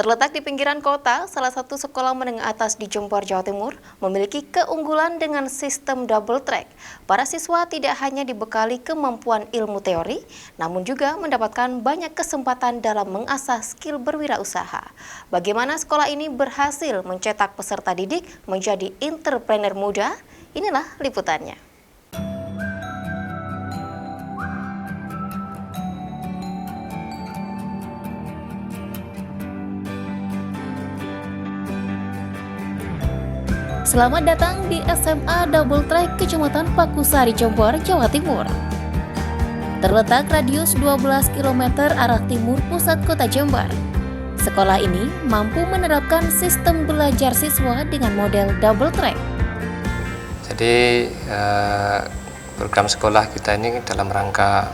Terletak di pinggiran kota, salah satu sekolah menengah atas di Jombor, Jawa Timur memiliki keunggulan dengan sistem double track. Para siswa tidak hanya dibekali kemampuan ilmu teori, namun juga mendapatkan banyak kesempatan dalam mengasah skill berwirausaha. Bagaimana sekolah ini berhasil mencetak peserta didik menjadi entrepreneur muda? Inilah liputannya. Selamat datang di SMA Double Track Kecamatan Pakusari, Jombor, Jawa Timur. Terletak radius 12 km arah timur pusat kota Jombor. Sekolah ini mampu menerapkan sistem belajar siswa dengan model double track. Jadi program sekolah kita ini dalam rangka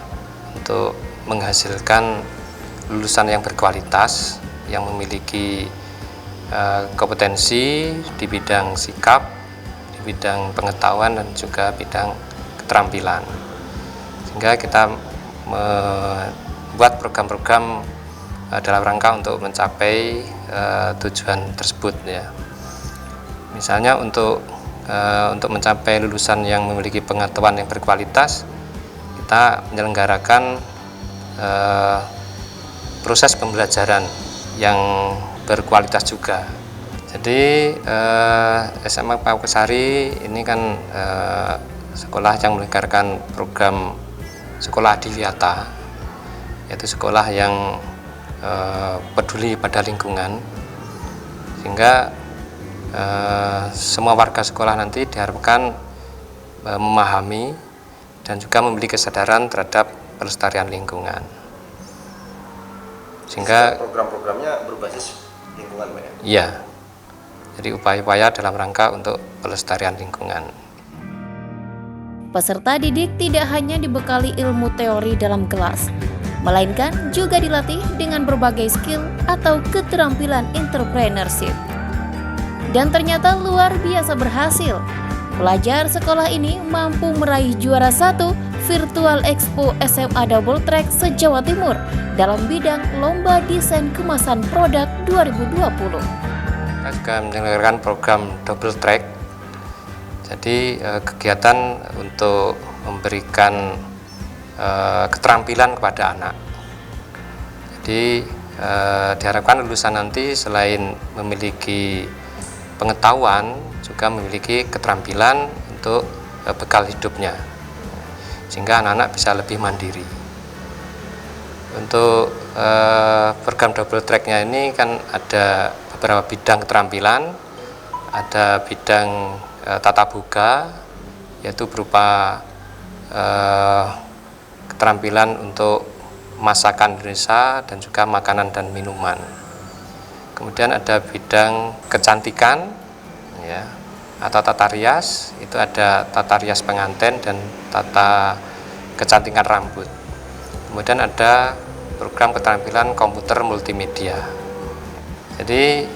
untuk menghasilkan lulusan yang berkualitas, yang memiliki kompetensi di bidang sikap, di bidang pengetahuan dan juga bidang keterampilan. Sehingga kita membuat program-program dalam rangka untuk mencapai tujuan tersebut ya. Misalnya untuk mencapai lulusan yang memiliki pengetahuan yang berkualitas, kita menyelenggarakan proses pembelajaran yang berkualitas juga. Jadi SMA Pakusari ini kan sekolah yang menyelenggarakan program sekolah adiwiyata, yaitu sekolah yang peduli pada lingkungan, sehingga semua warga sekolah nanti diharapkan memahami dan juga memiliki kesadaran terhadap pelestarian lingkungan. Sehingga program-programnya berbasis lingkungan, Pak ya? Iya. Jadi upaya-upaya dalam rangka untuk pelestarian lingkungan. Peserta didik tidak hanya dibekali ilmu teori dalam kelas, melainkan juga dilatih dengan berbagai skill atau keterampilan entrepreneurship. Dan ternyata luar biasa berhasil. Pelajar sekolah ini mampu meraih juara 1 Virtual Expo SMA Double Track se-Jawa Timur dalam bidang Lomba Desain Kemasan Produk 2020. Kita juga menyelenggarakan program Double Track. Jadi kegiatan untuk memberikan keterampilan kepada anak. Jadi diharapkan lulusan nanti selain memiliki pengetahuan, juga memiliki keterampilan untuk bekal hidupnya, sehingga anak-anak bisa lebih mandiri. Untuk program double track-nya ini kan ada beberapa bidang keterampilan, ada bidang tata boga, yaitu berupa keterampilan untuk masakan Indonesia dan juga makanan dan minuman. Kemudian ada bidang kecantikan, ya, atau tata rias, itu ada tata rias pengantin dan tata kecantikan rambut. Kemudian ada program keterampilan komputer multimedia. Jadi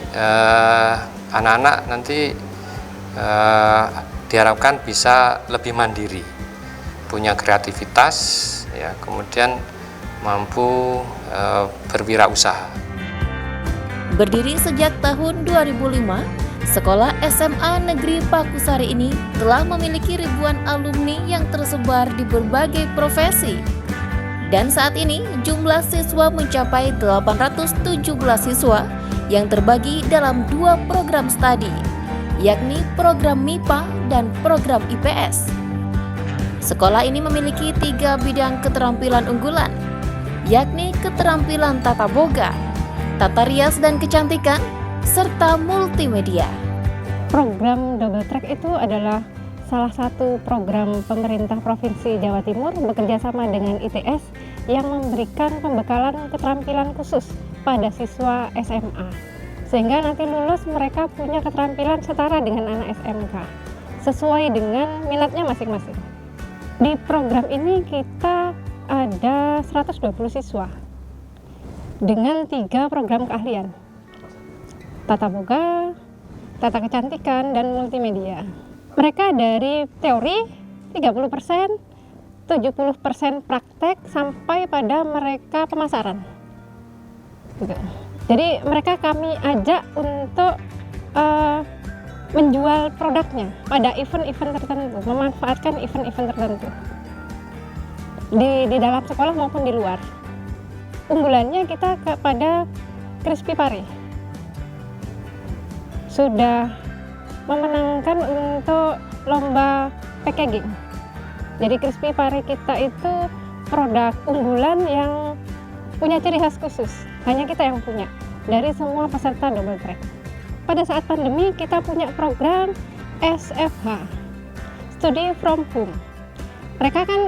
anak-anak nanti diharapkan bisa lebih mandiri, punya kreativitas, ya, kemudian mampu berwirausaha. Berdiri sejak tahun 2005, Sekolah SMA Negeri Pakusari ini telah memiliki ribuan alumni yang tersebar di berbagai profesi. Dan saat ini jumlah siswa mencapai 817 siswa yang terbagi dalam 2 program studi, yakni program MIPA dan program IPS. Sekolah ini memiliki 3 bidang keterampilan unggulan, yakni keterampilan tata boga, tata rias dan kecantikan, serta multimedia. Program Double Track itu adalah salah satu program pemerintah Provinsi Jawa Timur bekerjasama dengan ITS yang memberikan pembekalan keterampilan khusus pada siswa SMA. Sehingga nanti lulus mereka punya keterampilan setara dengan anak SMK, sesuai dengan minatnya masing-masing. Di program ini kita ada 120 siswa dengan 3 program keahlian, tata boga, tata kecantikan, dan multimedia. Mereka dari teori 30%, 70% praktek, sampai pada mereka pemasaran. Gitu. Jadi mereka kami ajak untuk menjual produknya pada event-event tertentu, memanfaatkan event-event tertentu di dalam sekolah maupun di luar. Unggulannya kita kepada Crispy Pare. Sudah memenangkan untuk lomba packaging. Jadi Crispy Pare kita itu produk unggulan yang punya ciri khas khusus. Hanya kita yang punya dari semua peserta double track. Pada saat pandemi kita punya program SFH, Study from Home. Mereka kan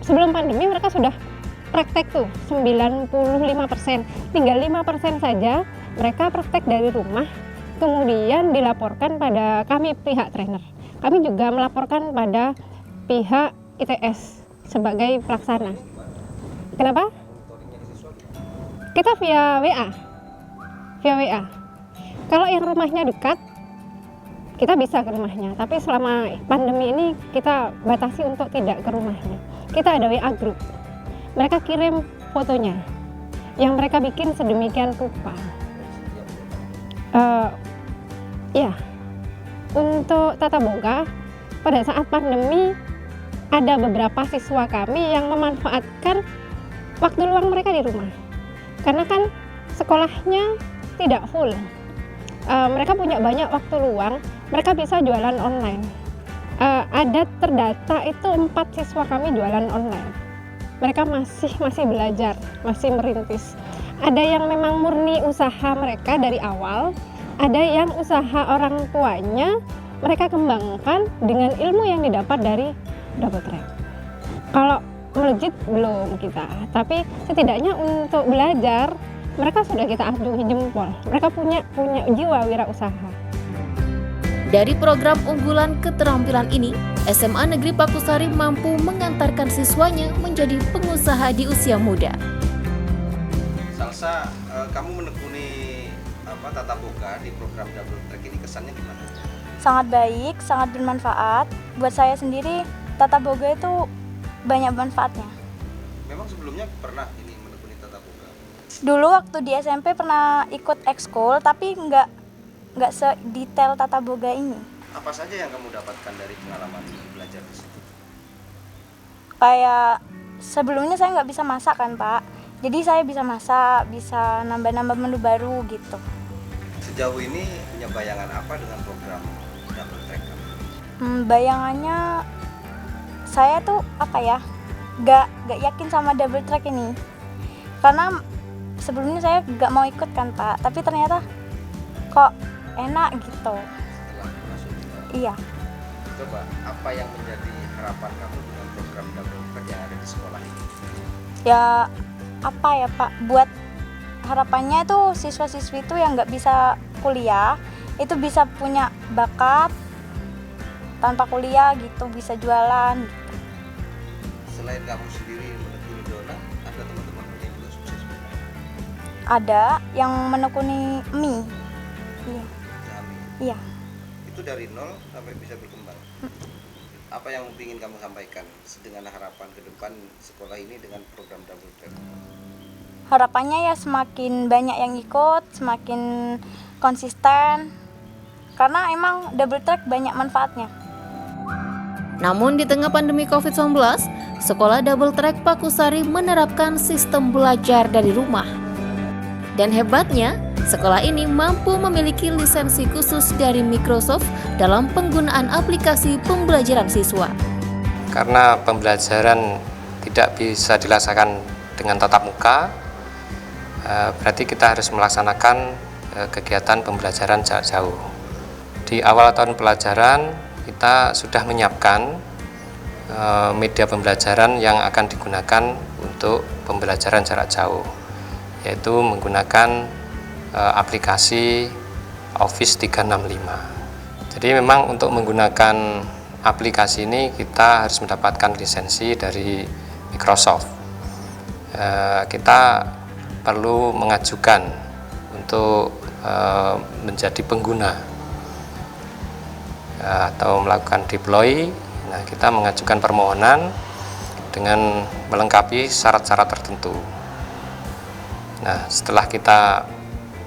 sebelum pandemi mereka sudah praktek tuh 95%, tinggal 5% saja mereka praktek dari rumah, kemudian dilaporkan pada kami pihak trainer. Kami juga melaporkan pada pihak ITS sebagai pelaksana. Kenapa? Kita via WA. Kalau yang rumahnya dekat, kita bisa ke rumahnya. Tapi selama pandemi ini kita batasi untuk tidak ke rumahnya. Kita ada WA group. Mereka kirim fotonya yang mereka bikin sedemikian rupa. Ya, untuk tata boga pada saat pandemi ada beberapa siswa kami yang memanfaatkan waktu luang mereka di rumah. Karena kan sekolahnya tidak full. Mereka punya banyak waktu luang, mereka bisa jualan online. Ada terdata itu 4 siswa kami jualan online. Mereka masih belajar, masih merintis. Ada yang memang murni usaha mereka dari awal, ada yang usaha orang tuanya mereka kembangkan dengan ilmu yang didapat dari double track. Kalau melejit belum kita, tapi setidaknya untuk belajar mereka sudah kita acungi jempol. Mereka punya jiwa wirausaha. Dari program unggulan keterampilan ini, SMA Negeri Pakusari mampu mengantarkan siswanya menjadi pengusaha di usia muda. Salsa, kamu menekuni tata boga di program double track ini, kesannya gimana? Sangat baik, sangat bermanfaat. Buat saya sendiri, tata boga itu banyak manfaatnya. Memang sebelumnya pernah ini menekuni tata boga? Dulu waktu di SMP pernah ikut ekskul, tapi nggak sedetail tata boga ini. Apa saja yang kamu dapatkan dari pengalaman belajar di situ? Kayak sebelumnya saya nggak bisa masak kan Pak, jadi saya bisa masak, bisa nambah-nambah menu baru gitu. Sejauh ini punya bayangan apa dengan program double track? Bayangannya saya tuh nggak yakin sama double track ini, karena sebelumnya saya nggak mau ikut kan Pak, tapi ternyata kok enak gitu. Setelah masuk Iya. Coba, apa yang menjadi harapan kamu dengan program double track yang ada di sekolah ini? Ya apa ya Pak, buat harapannya itu siswa-siswi itu yang nggak bisa kuliah itu bisa punya bakat tanpa kuliah gitu, bisa jualan gitu. Selain kamu sendiri menekuni Dona, ada teman-teman yang juga sukses? Ada yang menekuni mie. Iya. Jami. Iya. Itu dari nol sampai bisa berkembang. Apa yang ingin kamu sampaikan dengan harapan ke depan sekolah ini dengan program double track? Harapannya ya semakin banyak yang ikut, semakin konsisten, karena emang double track banyak manfaatnya. Namun di tengah pandemi COVID-19, sekolah double track Pakusari menerapkan sistem belajar dari rumah. Dan hebatnya, sekolah ini mampu memiliki lisensi khusus dari Microsoft dalam penggunaan aplikasi pembelajaran siswa. Karena pembelajaran tidak bisa dilaksanakan dengan tatap muka, berarti kita harus melaksanakan kegiatan pembelajaran jarak jauh. Di awal tahun pelajaran, kita sudah menyiapkan media pembelajaran yang akan digunakan untuk pembelajaran jarak jauh, yaitu menggunakan aplikasi Office 365. Jadi memang untuk menggunakan aplikasi ini kita harus mendapatkan lisensi dari Microsoft. Kita perlu mengajukan untuk menjadi pengguna atau melakukan deploy. Nah, kita mengajukan permohonan dengan melengkapi syarat-syarat tertentu. Nah, setelah kita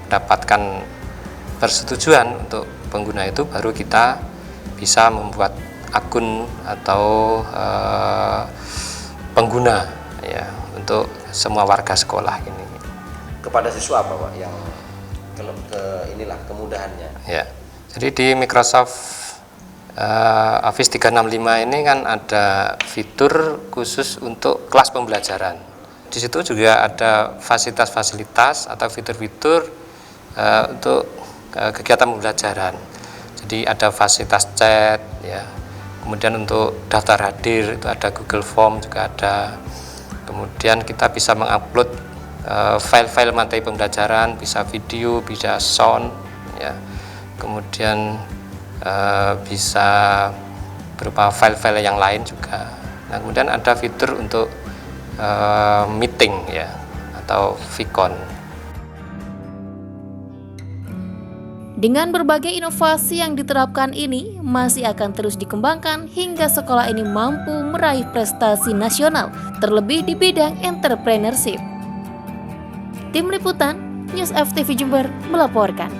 dapatkan persetujuan untuk pengguna itu, baru kita bisa membuat akun atau pengguna ya untuk semua warga sekolah ini. Kepada siswa apa Pak yang inilah kemudahannya? Ya, jadi di Microsoft Office 365 ini kan ada fitur khusus untuk kelas pembelajaran. Di situ juga ada fasilitas-fasilitas atau fitur-fitur untuk kegiatan pembelajaran. Jadi ada fasilitas chat, ya. Kemudian untuk daftar hadir itu ada Google Form juga ada. Kemudian kita bisa mengupload file-file materi pembelajaran, bisa video, bisa sound, ya. Kemudian bisa berupa file-file yang lain juga. Nah, kemudian ada fitur untuk meeting, ya, atau Vicon. Dengan berbagai inovasi yang diterapkan ini, masih akan terus dikembangkan hingga sekolah ini mampu meraih prestasi nasional, terlebih di bidang entrepreneurship. Tim Liputan, News FTV Jember melaporkan.